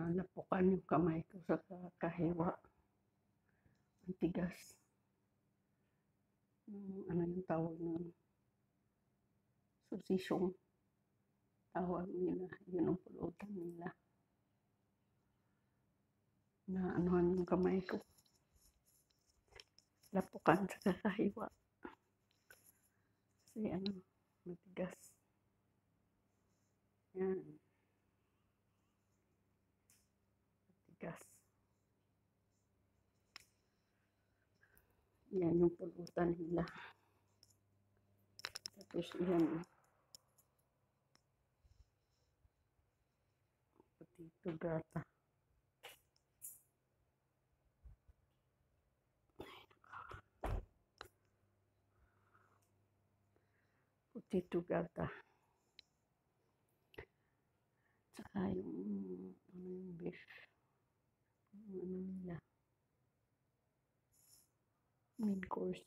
Napukan yung kamay ko sa kahiwa. Ang tigas. Ano yung tawag nun? Susisyong. Tawag nila. Yun ang pulutan nila. Na anuhan yung kamay ko. Lapukan sa kahiwa. Kasi matigas. Yan. Matigas. Yan yung pulutan nila. Tapos yan. Potato gata. Potato gata. Tsaka yung beef. Yung nila. Main course.